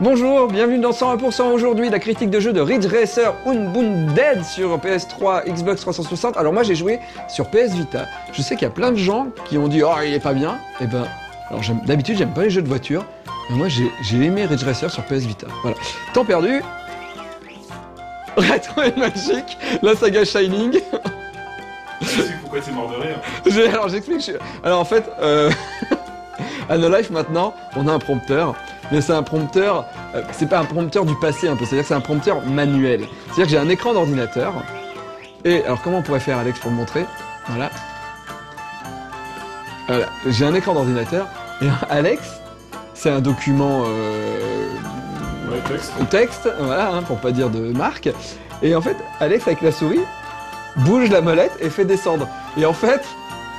Bonjour, bienvenue dans 101%. Aujourd'hui, la critique de jeu de Ridge Racer Unbounded sur PS3, Xbox 360. Alors moi j'ai joué sur PS Vita. Je sais qu'il y a plein de gens qui ont dit « Oh, il est pas bien ». Et ben, alors d'habitude j'aime pas les jeux de voiture. Mais moi j'ai aimé Ridge Racer sur PS Vita. Voilà. Temps perdu. Retro et Magic, la saga Shining. Pourquoi t'es mort de rire? Alors j'explique. Alors en fait, à No Life maintenant, on a un prompteur. Mais c'est un prompteur, c'est pas un prompteur du passé un peu, c'est-à-dire que c'est un prompteur manuel. C'est-à-dire que j'ai un écran d'ordinateur, et alors comment on pourrait faire Alex pour le montrer? Voilà. Voilà, j'ai un écran d'ordinateur, et Alex, c'est un document texte, voilà, hein, pour pas dire de marque. Et en fait, Alex avec la souris, bouge la molette et fait descendre. Et en fait,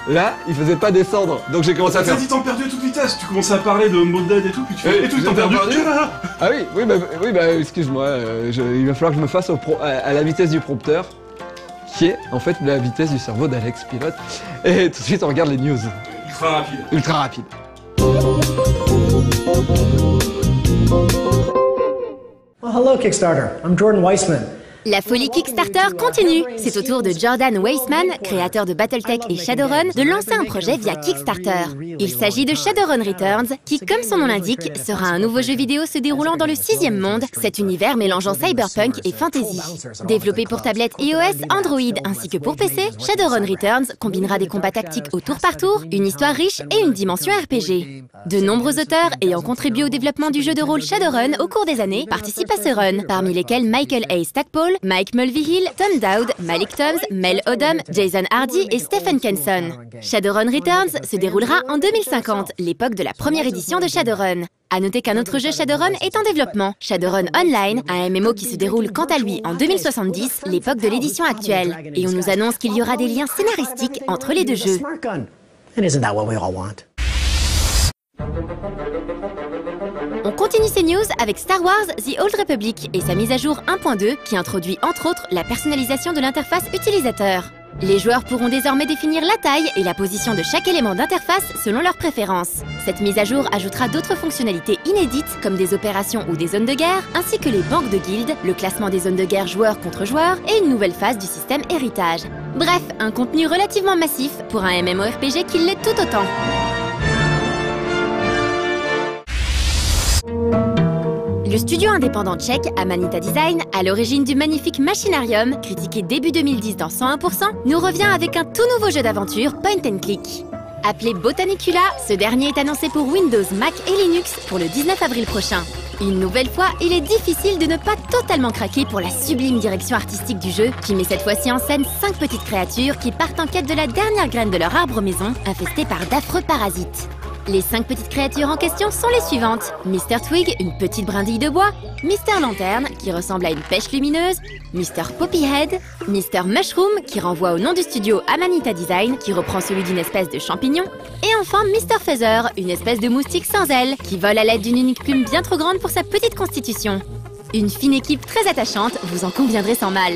là, il faisait pas descendre, donc j'ai commencé à faire... Ça dit temps perdu à toute vitesse, tu commençais à parler de Unbounded et tout, puis tu fais... Et tout temps perdu. Ah oui, bah excuse-moi, il va falloir que je me fasse à la vitesse du prompteur, qui est en fait la vitesse du cerveau d'Alex Pilote. Et tout de suite, on regarde les news. Ultra rapide. Ultra rapide. Well, hello Kickstarter, I'm Jordan Weissman. La folie Kickstarter continue. C'est au tour de Jordan Weissman, créateur de Battletech et Shadowrun, de lancer un projet via Kickstarter. Il s'agit de Shadowrun Returns, qui, comme son nom l'indique, sera un nouveau jeu vidéo se déroulant dans le 6e monde, cet univers mélangeant cyberpunk et fantasy. Développé pour tablettes iOS, Android ainsi que pour PC, Shadowrun Returns combinera des combats tactiques au tour par tour, une histoire riche et une dimension RPG. De nombreux auteurs ayant contribué au développement du jeu de rôle Shadowrun au cours des années participent à ce run, parmi lesquels Michael A. Stackpole, Mike Mulvihill, Tom Dowd, Malik Toms, Mel Odom, Jason Hardy et Stephen Kenson. Shadowrun Returns se déroulera en 2050, l'époque de la première édition de Shadowrun. A noter qu'un autre jeu Shadowrun est en développement, Shadowrun Online, un MMO qui se déroule quant à lui en 2070, l'époque de l'édition actuelle. Et on nous annonce qu'il y aura des liens scénaristiques entre les deux jeux. On continue ces news avec Star Wars The Old Republic et sa mise à jour 1.2 qui introduit entre autres la personnalisation de l'interface utilisateur. Les joueurs pourront désormais définir la taille et la position de chaque élément d'interface selon leurs préférences. Cette mise à jour ajoutera d'autres fonctionnalités inédites comme des opérations ou des zones de guerre, ainsi que les banques de guildes, le classement des zones de guerre joueur contre joueur et une nouvelle phase du système héritage. Bref, un contenu relativement massif pour un MMORPG qui l'est tout autant. Le studio indépendant tchèque Amanita Design, à l'origine du magnifique Machinarium, critiqué début 2010 dans 101%, nous revient avec un tout nouveau jeu d'aventure point and click. Appelé Botanicula, ce dernier est annoncé pour Windows, Mac et Linux pour le 19 avril prochain. Une nouvelle fois, il est difficile de ne pas totalement craquer pour la sublime direction artistique du jeu, qui met cette fois-ci en scène 5 petites créatures qui partent en quête de la dernière graine de leur arbre maison, infestée par d'affreux parasites. Les 5 petites créatures en question sont les suivantes. Mr. Twig, une petite brindille de bois. Mr. Lanterne, qui ressemble à une pêche lumineuse. Mr. Poppyhead. Mr. Mushroom, qui renvoie au nom du studio Amanita Design, qui reprend celui d'une espèce de champignon. Et enfin Mr. Feather, une espèce de moustique sans ailes, qui vole à l'aide d'une unique plume bien trop grande pour sa petite constitution. Une fine équipe très attachante, vous en conviendrez sans mal.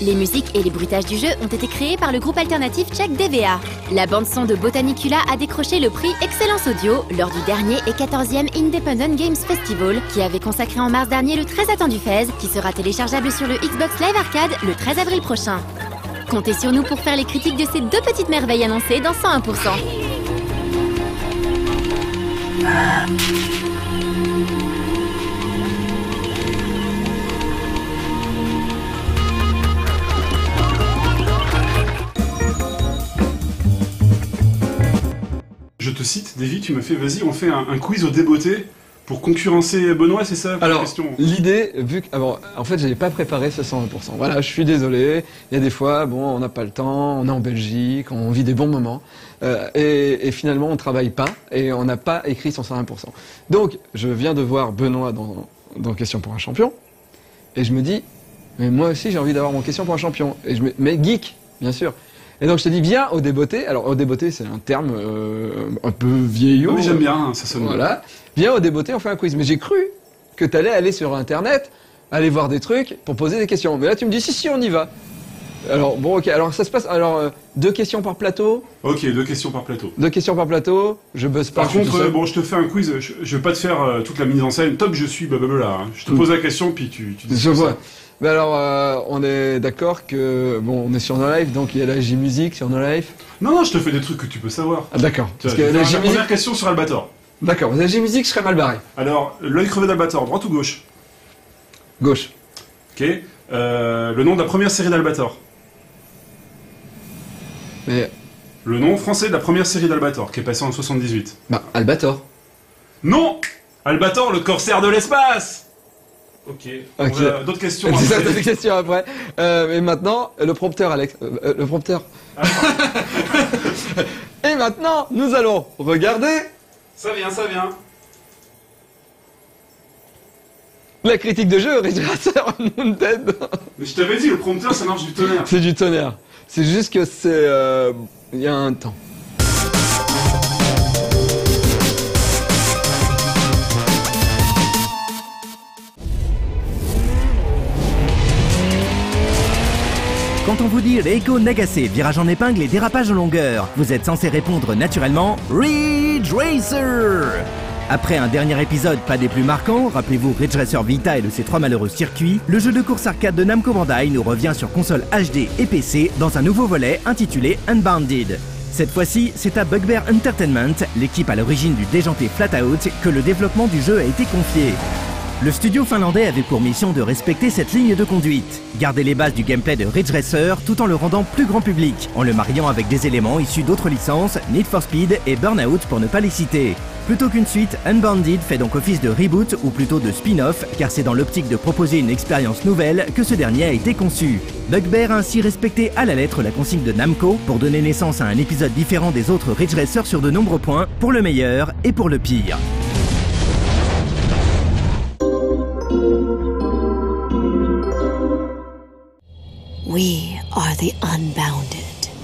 Les musiques et les bruitages du jeu ont été créés par le groupe alternatif tchèque DVA. La bande-son de Botanicula a décroché le prix Excellence Audio lors du dernier et 14e Independent Games Festival, qui avait consacré en mars dernier le très attendu Fez, qui sera téléchargeable sur le Xbox Live Arcade le 13 avril prochain. Comptez sur nous pour faire les critiques de ces 2 petites merveilles annoncées dans 101%. Je te cite, Davy, tu me fais, vas-y, on fait un quiz au débeauté pour concurrencer Benoît, c'est ça? Alors, l'idée, vu que... Alors, en fait, j'avais pas préparé ce 100%. Voilà, je suis désolé. Il y a des fois, bon, on n'a pas le temps, on est en Belgique, on vit des bons moments. Et finalement, on travaille pas et on n'a pas écrit son 101%. Donc, je viens de voir Benoît dans Question pour un champion. Et je me dis, mais moi aussi, j'ai envie d'avoir mon Question pour un champion. Et mais geek, bien sûr. Et donc je te dis, viens au débeauté. Alors au débeauté, c'est un terme un peu vieillot. Oui, j'aime bien, ça sonne. Voilà. Viens au débeauté, on fait un quiz. Mais j'ai cru que tu allais aller sur Internet, aller voir des trucs pour poser des questions. Mais là, tu me dis, si, on y va. Alors, bon, ok, alors ça se passe... Alors, 2 questions par plateau. Ok, 2 questions par plateau. 2 questions par plateau, je buzz pas. Par contre, bon, je te fais un quiz, je vais pas te faire toute la mise en scène, top je suis, blablabla. Hein. Je te pose la question, puis tu dis je vois. Mais alors, on est d'accord que, bon, on est sur No Life, donc il y a la J-Musique sur No Life. Non, je te fais des trucs que tu peux savoir. Ah, d'accord. Parce que la première question sur Albator. D'accord, la J-Musique, je serais mal barré. Alors, l'œil crevé d'Albator, droite ou gauche? Gauche. Ok. Le nom de la première série d'Albator. Mais... Le nom français de la première série d'Albator, qui est passée en 78. Bah, Albator. Non! Albator, le corsaire de l'espace! Ok. D'autres questions C'est ça, après. d'autres questions après. Et maintenant, le prompteur, Alex. Le prompteur. Et maintenant, nous allons regarder... Ça vient. La critique de jeu, Ridge Racer Unmounted. Mais je t'avais dit, le prompteur, ça marche du tonnerre. C'est du tonnerre. C'est juste que c'est... Il y a un temps. Quand on vous dit Reiko Nagase, virage en épingle et dérapage en longueur, vous êtes censé répondre naturellement Ridge Racer. Après un dernier épisode pas des plus marquants, rappelez-vous Ridge Racer Vita et de ses 3 malheureux circuits, le jeu de course arcade de Namco Bandai nous revient sur console HD et PC dans un nouveau volet intitulé Unbounded. Cette fois-ci, c'est à Bugbear Entertainment, l'équipe à l'origine du déjanté Flatout, que le développement du jeu a été confié. Le studio finlandais avait pour mission de respecter cette ligne de conduite, garder les bases du gameplay de Ridge Racer tout en le rendant plus grand public, en le mariant avec des éléments issus d'autres licences, Need for Speed et Burnout pour ne pas les citer. Plutôt qu'une suite, Unbounded fait donc office de reboot ou plutôt de spin-off, car c'est dans l'optique de proposer une expérience nouvelle que ce dernier a été conçu. Bugbear a ainsi respecté à la lettre la consigne de Namco pour donner naissance à un épisode différent des autres Ridge Racer sur de nombreux points, pour le meilleur et pour le pire. We are the Unbounded.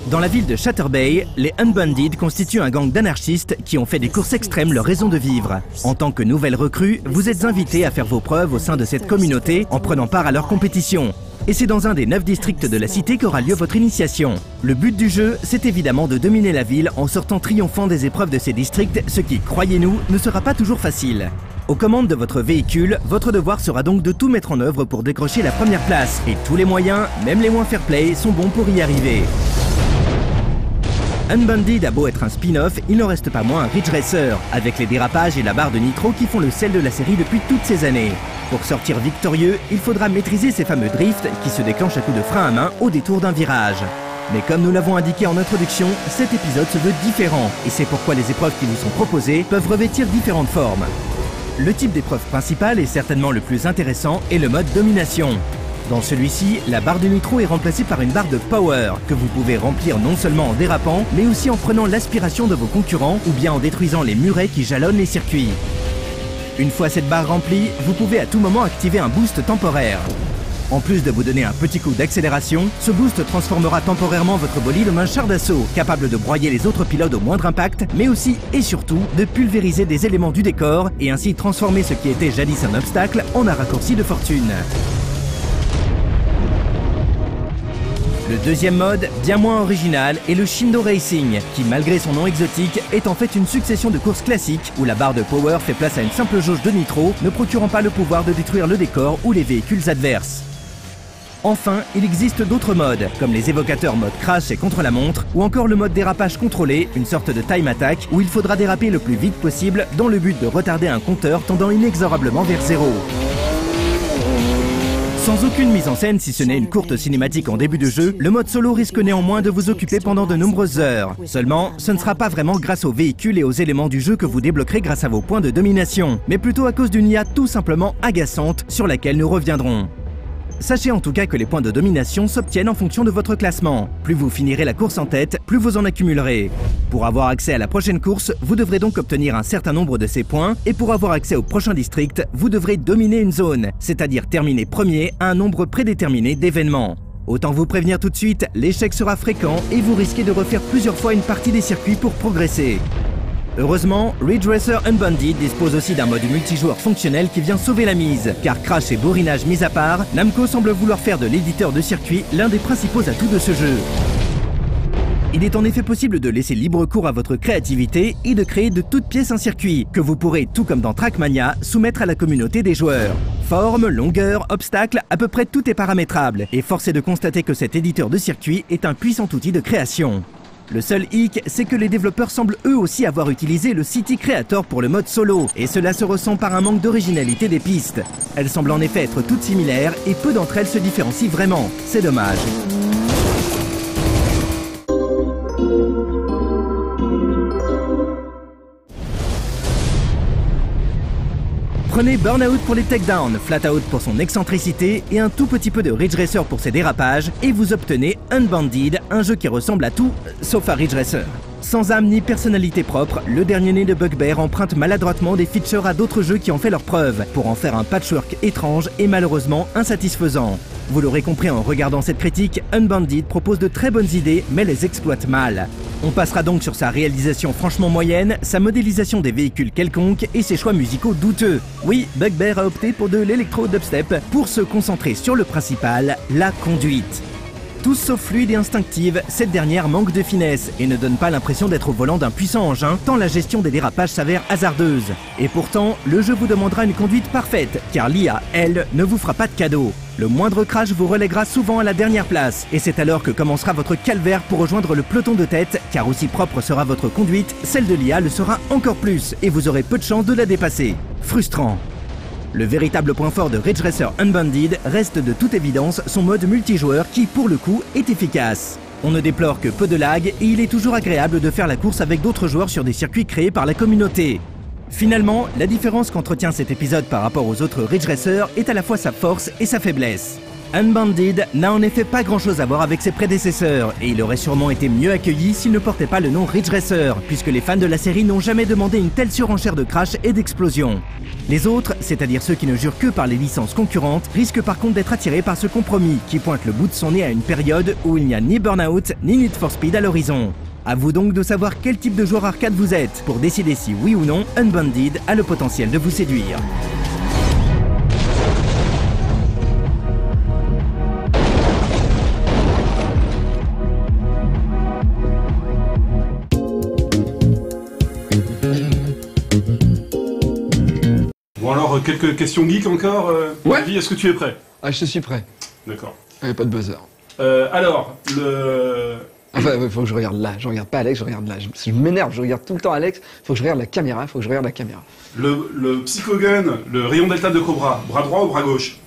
Dans la ville de Shatter Bay, les Unbounded constituent un gang d'anarchistes qui ont fait des courses extrêmes leur raison de vivre. En tant que nouvelle recrue, vous êtes invité à faire vos preuves au sein de cette communauté en prenant part à leur compétition. Et c'est dans un des 9 districts de la cité qu'aura lieu votre initiation. Le but du jeu, c'est évidemment de dominer la ville en sortant triomphant des épreuves de ces districts, ce qui, croyez-nous, ne sera pas toujours facile. Aux commandes de votre véhicule, votre devoir sera donc de tout mettre en œuvre pour décrocher la première place. Et tous les moyens, même les moins fair-play, sont bons pour y arriver. Unbounded a beau être un spin-off, il n'en reste pas moins un Ridge Racer, avec les dérapages et la barre de nitro qui font le sel de la série depuis toutes ces années. Pour sortir victorieux, il faudra maîtriser ces fameux drifts qui se déclenchent à coups de frein à main au détour d'un virage. Mais comme nous l'avons indiqué en introduction, cet épisode se veut différent, et c'est pourquoi les épreuves qui vous sont proposées peuvent revêtir différentes formes. Le type d'épreuve principale est certainement le plus intéressant et le mode domination. Dans celui-ci, la barre de nitro est remplacée par une barre de power que vous pouvez remplir non seulement en dérapant, mais aussi en prenant l'aspiration de vos concurrents ou bien en détruisant les murets qui jalonnent les circuits. Une fois cette barre remplie, vous pouvez à tout moment activer un boost temporaire. En plus de vous donner un petit coup d'accélération, ce boost transformera temporairement votre bolide en un char d'assaut, capable de broyer les autres pilotes au moindre impact, mais aussi et surtout de pulvériser des éléments du décor et ainsi transformer ce qui était jadis un obstacle en un raccourci de fortune. Le deuxième mode, bien moins original, est le Shindo Racing, qui malgré son nom exotique, est en fait une succession de courses classiques où la barre de power fait place à une simple jauge de nitro, ne procurant pas le pouvoir de détruire le décor ou les véhicules adverses. Enfin, il existe d'autres modes, comme les évocateurs mode crash et contre-la-montre, ou encore le mode dérapage contrôlé, une sorte de time attack, où il faudra déraper le plus vite possible dans le but de retarder un compteur tendant inexorablement vers zéro. Sans aucune mise en scène, si ce n'est une courte cinématique en début de jeu, le mode solo risque néanmoins de vous occuper pendant de nombreuses heures. Seulement, ce ne sera pas vraiment grâce aux véhicules et aux éléments du jeu que vous débloquerez grâce à vos points de domination, mais plutôt à cause d'une IA tout simplement agaçante sur laquelle nous reviendrons. Sachez en tout cas que les points de domination s'obtiennent en fonction de votre classement. Plus vous finirez la course en tête, plus vous en accumulerez. Pour avoir accès à la prochaine course, vous devrez donc obtenir un certain nombre de ces points, et pour avoir accès au prochain district, vous devrez dominer une zone, c'est-à-dire terminer premier à un nombre prédéterminé d'événements. Autant vous prévenir tout de suite, l'échec sera fréquent et vous risquez de refaire plusieurs fois une partie des circuits pour progresser. Heureusement, Ridge Racer Unbounded dispose aussi d'un mode multijoueur fonctionnel qui vient sauver la mise, car crash et bourrinage mis à part, Namco semble vouloir faire de l'éditeur de circuit l'un des principaux atouts de ce jeu. Il est en effet possible de laisser libre cours à votre créativité et de créer de toutes pièces un circuit, que vous pourrez, tout comme dans Trackmania, soumettre à la communauté des joueurs. Forme, longueur, obstacles, à peu près tout est paramétrable, et force est de constater que cet éditeur de circuit est un puissant outil de création. Le seul hic, c'est que les développeurs semblent eux aussi avoir utilisé le City Creator pour le mode solo, et cela se ressent par un manque d'originalité des pistes. Elles semblent en effet être toutes similaires, et peu d'entre elles se différencient vraiment. C'est dommage. Prenez Burnout pour les takedowns, Flatout pour son excentricité et un tout petit peu de Ridge Racer pour ses dérapages, et vous obtenez Unbounded, un jeu qui ressemble à tout, sauf à Ridge Racer. Sans âme ni personnalité propre, le dernier né de Bugbear emprunte maladroitement des features à d'autres jeux qui ont fait leurs preuves, pour en faire un patchwork étrange et malheureusement insatisfaisant. Vous l'aurez compris en regardant cette critique, Unbounded propose de très bonnes idées, mais les exploite mal. On passera donc sur sa réalisation franchement moyenne, sa modélisation des véhicules quelconques et ses choix musicaux douteux. Oui, Bugbear a opté pour de l'électro-dubstep pour se concentrer sur le principal, la conduite. Tous sauf fluide et instinctive, cette dernière manque de finesse et ne donne pas l'impression d'être au volant d'un puissant engin, tant la gestion des dérapages s'avère hasardeuse. Et pourtant, le jeu vous demandera une conduite parfaite, car l'IA, elle, ne vous fera pas de cadeau. Le moindre crash vous relèguera souvent à la dernière place, et c'est alors que commencera votre calvaire pour rejoindre le peloton de tête, car aussi propre sera votre conduite, celle de l'IA le sera encore plus, et vous aurez peu de chance de la dépasser. Frustrant. Le véritable point fort de Ridge Racer Unbounded reste de toute évidence son mode multijoueur qui, pour le coup, est efficace. On ne déplore que peu de lag et il est toujours agréable de faire la course avec d'autres joueurs sur des circuits créés par la communauté. Finalement, la différence qu'entretient cet épisode par rapport aux autres Ridge Racer est à la fois sa force et sa faiblesse. Unbounded n'a en effet pas grand chose à voir avec ses prédécesseurs, et il aurait sûrement été mieux accueilli s'il ne portait pas le nom Ridge Racer, puisque les fans de la série n'ont jamais demandé une telle surenchère de crash et d'explosions. Les autres, c'est-à-dire ceux qui ne jurent que par les licences concurrentes, risquent par contre d'être attirés par ce compromis qui pointe le bout de son nez à une période où il n'y a ni Burnout ni Need for Speed à l'horizon. À vous donc de savoir quel type de joueur arcade vous êtes, pour décider si oui ou non Unbounded a le potentiel de vous séduire. Bon alors, quelques questions geeks encore. Ouais. David, est-ce que tu es prêt? Ah, je suis prêt. D'accord. Il n'y a pas de buzzer. Alors, le... Enfin, il faut que je regarde là. Je regarde pas Alex, je regarde là. Je m'énerve, je regarde tout le temps Alex. Faut que je regarde la caméra, faut que je regarde la caméra. Le Psychogun, le rayon delta de Cobra, bras droit ou bras gauche?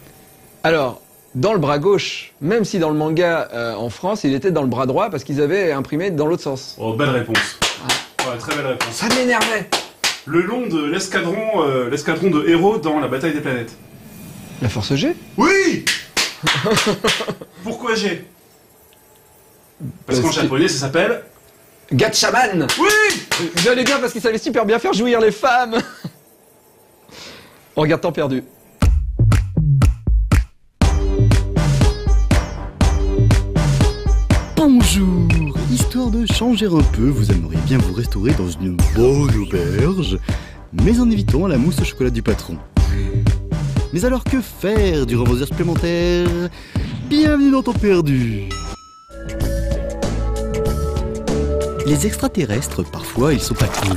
Alors, dans le bras gauche, même si dans le manga en France, il était dans le bras droit parce qu'ils avaient imprimé dans l'autre sens. Oh, belle réponse. Ouais, très belle réponse. Ça m'énervait. Le long de l'escadron de héros dans la bataille des planètes. La force G? Oui. Pourquoi G? Parce qu'en japonais, ça s'appelle... Gatchaman. Oui. J'allais bien parce qu'il savait super bien faire jouir les femmes. On regarde Temps perdu. Bonjour. Histoire de changer un peu, vous aimeriez bien vous restaurer dans une bonne auberge, mais en évitant la mousse au chocolat du patron. Mais alors que faire durant vos heures supplémentaires? Bienvenue dans Temps perdu. Les extraterrestres, parfois, ils sont pas cool.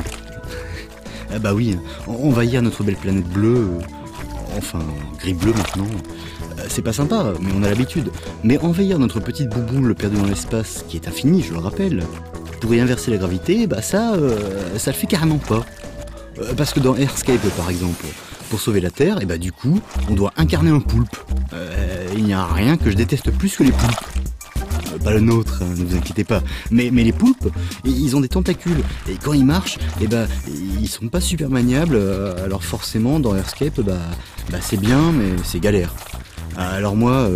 Ah bah oui, envahir notre belle planète bleue, enfin gris-bleu maintenant, c'est pas sympa, mais on a l'habitude. Mais envahir notre petite bouboule perdue dans l'espace, qui est infinie, je le rappelle, pour y inverser la gravité, bah ça le fait carrément pas. Parce que dans Airscape, par exemple, pour sauver la Terre, et bah du coup, on doit incarner un poulpe. Il n'y a rien que je déteste plus que les poulpes. Pas le nôtre, hein, ne vous inquiétez pas. Mais les poulpes, ils ont des tentacules. Et quand ils marchent, et bah, ils sont pas super maniables. Alors forcément, dans Airscape, bah c'est bien, mais c'est galère. Alors moi,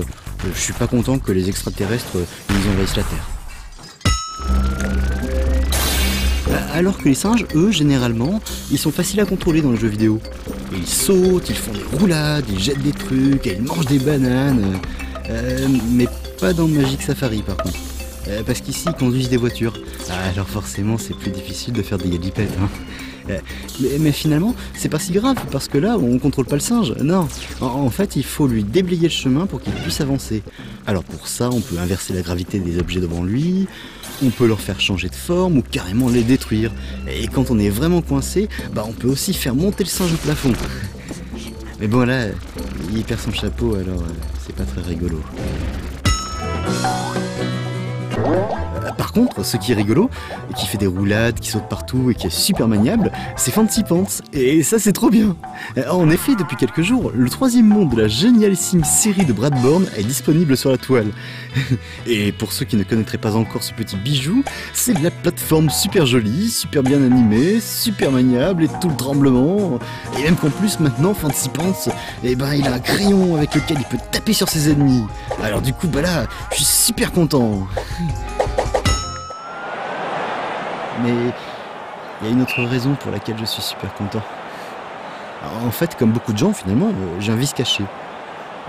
je suis pas content que les extraterrestres ils envahissent la Terre. Alors que les singes, eux, généralement, ils sont faciles à contrôler dans les jeux vidéo. Ils sautent, ils font des roulades, ils jettent des trucs, ils mangent des bananes. Mais pas dans Magic Safari par contre. parce qu'ici ils conduisent des voitures. Alors forcément c'est plus difficile de faire des galipettes. Mais finalement c'est pas si grave, parce que là on contrôle pas le singe, non. En fait il faut lui déblayer le chemin pour qu'il puisse avancer. Alors pour ça on peut inverser la gravité des objets devant lui, on peut leur faire changer de forme ou carrément les détruire. Et quand on est vraiment coincé, on peut aussi faire monter le singe au plafond. Mais bon là, il perd son chapeau, alors c'est pas très rigolo. Par contre, ce qui est rigolo, qui fait des roulades, qui saute partout et qui est super maniable, c'est Fancy Pants. Et ça c'est trop bien. En effet, depuis quelques jours, le 3e monde de la génialissime série de Bradburn est disponible sur la toile. Et pour ceux qui ne connaîtraient pas encore ce petit bijou, c'est de la plateforme super jolie, super bien animée, super maniable et tout le tremblement. Et même qu'en plus maintenant, Fancy Pants, il a un crayon avec lequel il peut taper sur ses ennemis. Alors du coup, là, je suis super content. Mais il y a une autre raison pour laquelle je suis super content. En fait, comme beaucoup de gens, finalement, j'ai un vice caché.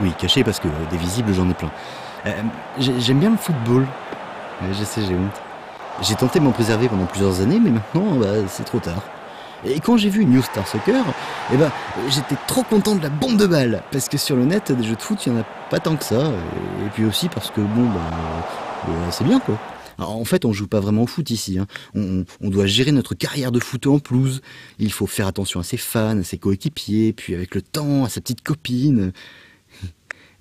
Oui, caché parce que des visibles, j'en ai plein. J'aime bien le football. Je sais, j'ai honte. J'ai tenté de m'en préserver pendant plusieurs années, mais maintenant, c'est trop tard. Et quand j'ai vu New Star Soccer, j'étais trop content de la bombe de balle. Parce que sur le net, des jeux de foot, il n'y en a pas tant que ça. Et puis aussi parce que, c'est bien, quoi. En fait, on joue pas vraiment au foot ici. On doit gérer notre carrière de foot en pelouse. Il faut faire attention à ses fans, à ses coéquipiers, puis avec le temps, à sa petite copine.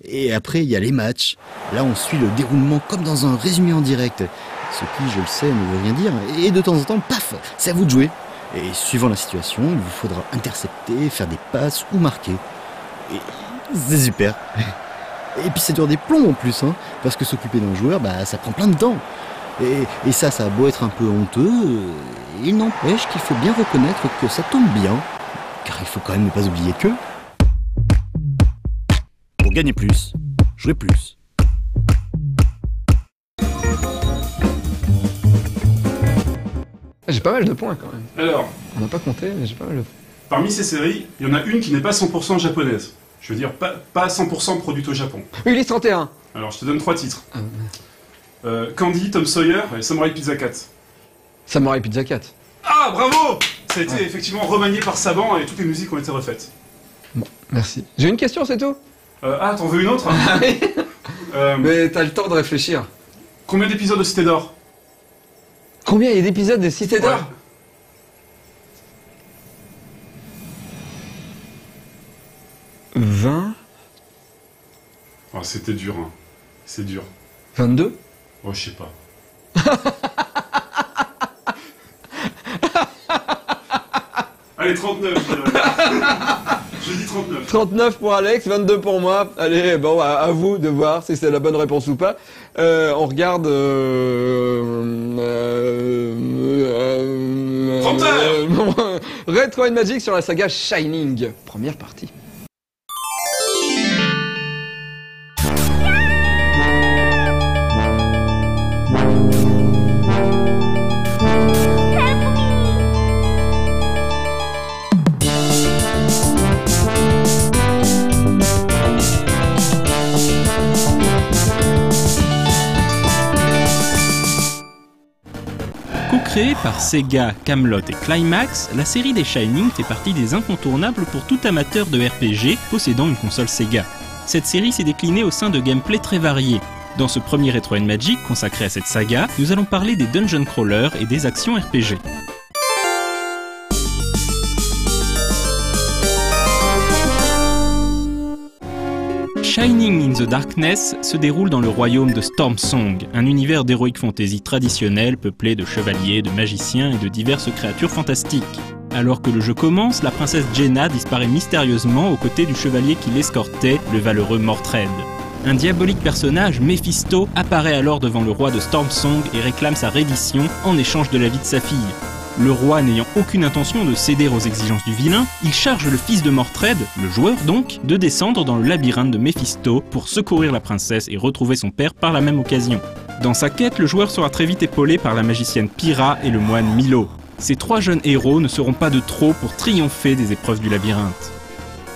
Et après, il y a les matchs. Là, on suit le déroulement comme dans un résumé en direct. Ce qui, je le sais, ne veut rien dire. Et de temps en temps, paf, c'est à vous de jouer. Et suivant la situation, il vous faudra intercepter, faire des passes ou marquer. Et c'est super. Et puis ça dure des plombs en plus, parce que s'occuper d'un joueur, ça prend plein de temps. Et ça a beau être un peu honteux, il n'empêche qu'il faut bien reconnaître que ça tombe bien, car il faut quand même ne pas oublier que... Pour gagner plus, jouer plus. J'ai pas mal de points quand même. Alors, on n'a pas compté, mais j'ai pas mal de points. Parmi ces séries, il y en a une qui n'est pas 100% japonaise. Je veux dire, pas 100% produite au Japon. Ulysse 31. Alors, je te donne 3 titres. Candy, Tom Sawyer et Samurai Pizza 4. Samurai Pizza 4. Ah, bravo! Ça a été effectivement remanié par Saban et toutes les musiques ont été refaites. Bon, merci. J'ai une question, c'est tout? T'en veux une autre? Mais t'as le temps de réfléchir. Combien d'épisodes de Cité d'Or? Combien il y a d'épisodes de Cité d'Or? 20. Oh, c'était dur, C'est dur. 22. Oh, je sais pas. Allez, 39, je dirais. Je dis 39. 39 pour Alex, 22 pour moi. Allez, bon, à vous de voir si c'est la bonne réponse ou pas. On regarde... 30 heures. Retro and Magic sur la saga Shining. Première partie. Co-créée par Sega, Camelot et Climax, la série des Shining fait partie des incontournables pour tout amateur de RPG possédant une console Sega. Cette série s'est déclinée au sein de gameplay très variés. Dans ce premier Retro and Magic consacré à cette saga, nous allons parler des dungeon crawlers et des actions RPG. Shining in the Darkness se déroule dans le royaume de Stormsong, un univers d'heroic fantasy traditionnel peuplé de chevaliers, de magiciens et de diverses créatures fantastiques. Alors que le jeu commence, la princesse Jenna disparaît mystérieusement aux côtés du chevalier qui l'escortait, le valeureux Mordred. Un diabolique personnage, Mephisto, apparaît alors devant le roi de Stormsong et réclame sa reddition en échange de la vie de sa fille. Le roi n'ayant aucune intention de céder aux exigences du vilain, il charge le fils de Mordred, le joueur donc, de descendre dans le labyrinthe de Mephisto pour secourir la princesse et retrouver son père par la même occasion. Dans sa quête, le joueur sera très vite épaulé par la magicienne Pyra et le moine Milo. Ces 3 jeunes héros ne seront pas de trop pour triompher des épreuves du labyrinthe.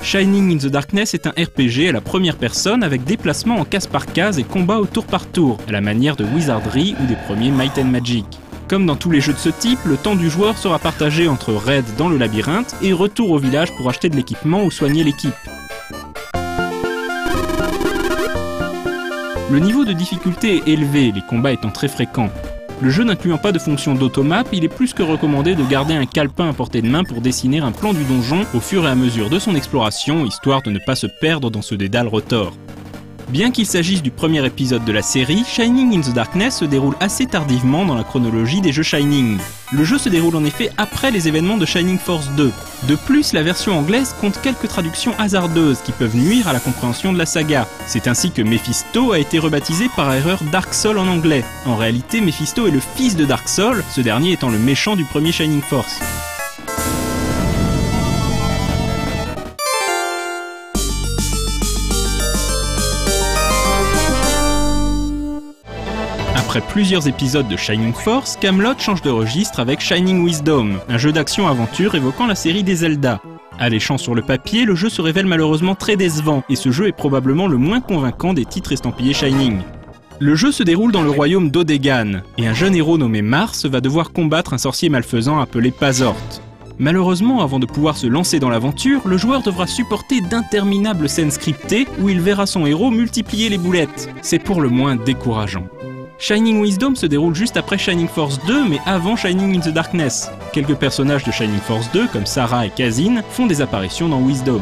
Shining in the Darkness est un RPG à la première personne avec déplacement en case par case et combat au tour par tour, à la manière de Wizardry ou des premiers Might and Magic. Comme dans tous les jeux de ce type, le temps du joueur sera partagé entre raid dans le labyrinthe et retour au village pour acheter de l'équipement ou soigner l'équipe. Le niveau de difficulté est élevé, les combats étant très fréquents. Le jeu n'incluant pas de fonction d'automap, il est plus que recommandé de garder un calepin à portée de main pour dessiner un plan du donjon au fur et à mesure de son exploration, histoire de ne pas se perdre dans ce dédale retors. Bien qu'il s'agisse du premier épisode de la série, Shining in the Darkness se déroule assez tardivement dans la chronologie des jeux Shining. Le jeu se déroule en effet après les événements de Shining Force 2. De plus, la version anglaise compte quelques traductions hasardeuses qui peuvent nuire à la compréhension de la saga. C'est ainsi que Mephisto a été rebaptisé par erreur Dark Soul en anglais. En réalité, Mephisto est le fils de Dark Soul, ce dernier étant le méchant du premier Shining Force. Après plusieurs épisodes de Shining Force, Camelot change de registre avec Shining Wisdom, un jeu d'action-aventure évoquant la série des Zelda. Alléchant sur le papier, le jeu se révèle malheureusement très décevant, et ce jeu est probablement le moins convaincant des titres estampillés Shining. Le jeu se déroule dans le royaume d'Odegan, et un jeune héros nommé Mars va devoir combattre un sorcier malfaisant appelé Pazort. Malheureusement, avant de pouvoir se lancer dans l'aventure, le joueur devra supporter d'interminables scènes scriptées où il verra son héros multiplier les boulettes. C'est pour le moins décourageant. Shining Wisdom se déroule juste après Shining Force 2, mais avant Shining in the Darkness. Quelques personnages de Shining Force 2, comme Sarah et Kazin, font des apparitions dans Wisdom.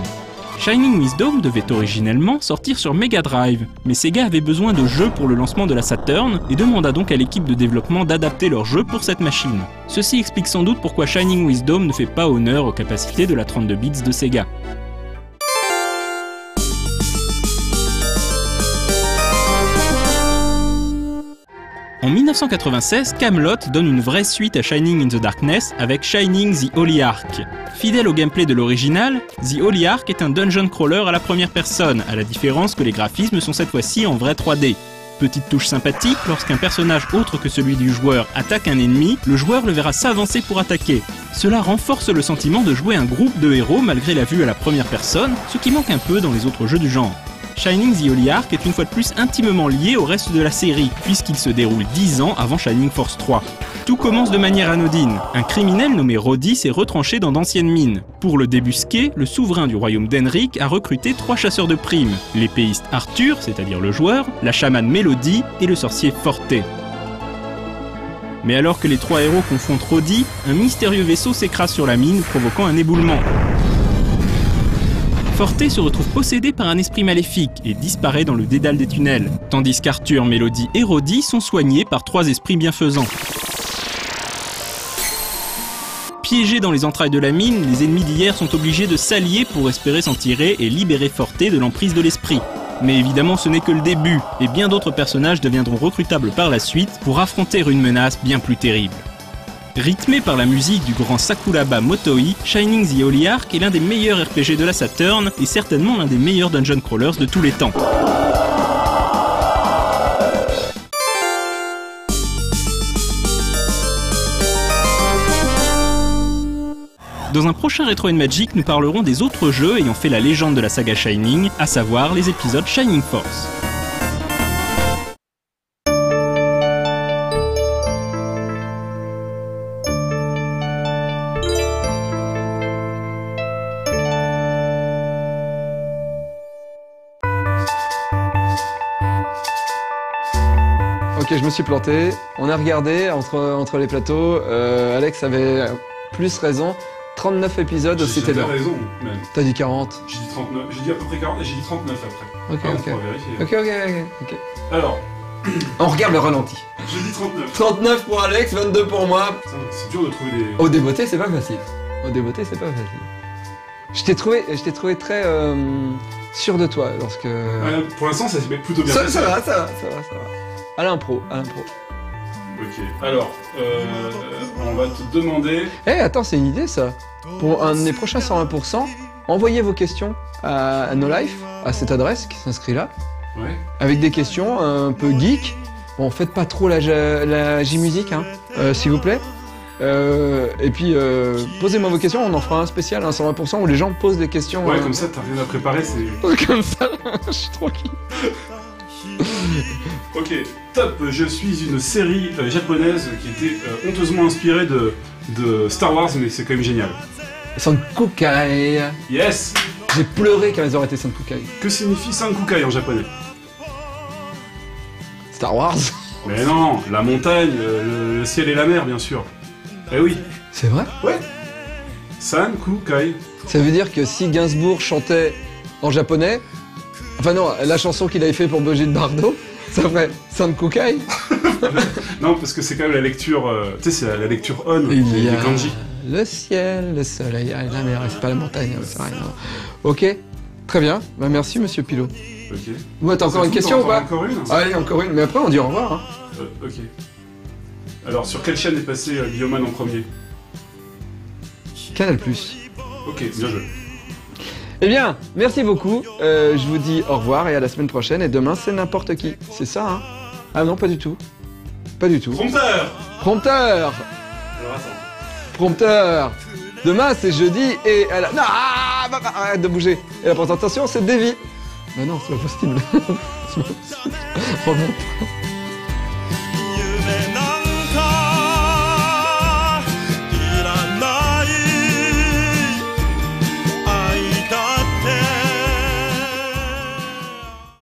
Shining Wisdom devait originellement sortir sur Mega Drive, mais Sega avait besoin de jeux pour le lancement de la Saturn et demanda donc à l'équipe de développement d'adapter leur jeu pour cette machine. Ceci explique sans doute pourquoi Shining Wisdom ne fait pas honneur aux capacités de la 32 bits de Sega. En 1996, Camelot donne une vraie suite à Shining in the Darkness avec Shining the Holy Ark. Fidèle au gameplay de l'original, The Holy Ark est un dungeon crawler à la première personne, à la différence que les graphismes sont cette fois-ci en vrai 3D. Petite touche sympathique, lorsqu'un personnage autre que celui du joueur attaque un ennemi, le joueur le verra s'avancer pour attaquer. Cela renforce le sentiment de jouer un groupe de héros malgré la vue à la première personne, ce qui manque un peu dans les autres jeux du genre. Shining the Holy Ark est une fois de plus intimement lié au reste de la série, puisqu'il se déroule 10 ans avant Shining Force 3. Tout commence de manière anodine. Un criminel nommé Roddy s'est retranché dans d'anciennes mines. Pour le débusquer, le souverain du royaume d'Henrik a recruté 3 chasseurs de primes, l'épéiste Arthur, c'est-à-dire le joueur, la chamane Mélodie et le sorcier Forte. Mais alors que les 3 héros confrontent Roddy, un mystérieux vaisseau s'écrase sur la mine, provoquant un éboulement. Forte se retrouve possédé par un esprit maléfique et disparaît dans le dédale des tunnels, tandis qu'Arthur, Mélodie et Roddy sont soignés par 3 esprits bienfaisants. Piégés dans les entrailles de la mine, les ennemis d'hier sont obligés de s'allier pour espérer s'en tirer et libérer Forte de l'emprise de l'esprit. Mais évidemment ce n'est que le début, et bien d'autres personnages deviendront recrutables par la suite pour affronter une menace bien plus terrible. Rythmé par la musique du grand Sakuraba Motoi, Shining the Holy Ark est l'un des meilleurs RPG de la Saturn et certainement l'un des meilleurs dungeon crawlers de tous les temps. Dans un prochain Retro & Magic, nous parlerons des autres jeux ayant fait la légende de la saga Shining, à savoir les épisodes Shining Force. Ok, je me suis planté. On a regardé entre les plateaux. Alex avait plus raison. 39 épisodes, c'était J'avais long. raison, même. T'as dit 40. J'ai dit 39. J'ai dit à peu près 40 et j'ai dit 39 après. Ok, Ah, ok. on va vérifier. Ok. Alors, On regarde le ralenti. j'ai dit 39. 39 pour Alex, 22 pour moi. Putain, c'est dur de trouver des... Au débeauté, c'est pas facile. Au débeauté, c'est pas facile. Je t'ai trouvé très sûr de toi lorsque... Pour l'instant, ça s'est plutôt bien Ça passé. va. À l'impro. Ok, alors, on va te demander... Eh, attends, c'est une idée, ça. Pour un des prochains 101%, envoyez vos questions à No Life, à cette adresse qui s'inscrit là, Ouais. avec des questions un peu geek. Bon, faites pas trop la J-musique, hein, s'il vous plaît. Et puis, posez-moi vos questions, on en fera un spécial, un 120%, où les gens posent des questions. Ouais, comme ça, t'as rien à préparer, c'est... Comme ça, je suis tranquille. Ok, top. Je suis une série japonaise qui était honteusement inspirée de Star Wars, mais c'est quand même génial. Sankukai. Yes. J'ai pleuré quand ils ont arrêté Sankukai. Que signifie Sankukai en japonais? Star Wars. Mais non, la montagne, le ciel et la mer, bien sûr. Eh oui. C'est vrai? Ouais. Sankukai. Ça veut dire que si Gainsbourg chantait en japonais, enfin non, la chanson qu'il avait fait pour Brigitte Bardot, ça ferait Sankukai. Non, parce que c'est quand même la lecture, tu sais, c'est la lecture on Il des y a kanji. le ciel, le soleil, la mer, c'est pas la montagne, c'est vrai, non. Ok, très bien, bah, merci monsieur Pilot. Ok. Ouais, t'as encore C'est une tout, question ou pas? Encore une. Allez, encore une, mais après on dit au revoir. Hein. Ok. Alors, sur quelle chaîne est passé Bioman en premier? Canal+. Ok, bien joué. Eh bien, merci beaucoup, je vous dis au revoir et à la semaine prochaine, et demain c'est n'importe qui, c'est ça hein? Ah non, pas du tout. Pas du tout. Prompteur. Prompteur. Alors attends. Prompteur. Demain c'est jeudi et elle a... Non, arrête de bouger. Et la présentation c'est Davy. Bah non, c'est pas possible. C'est pas possible. Remonte.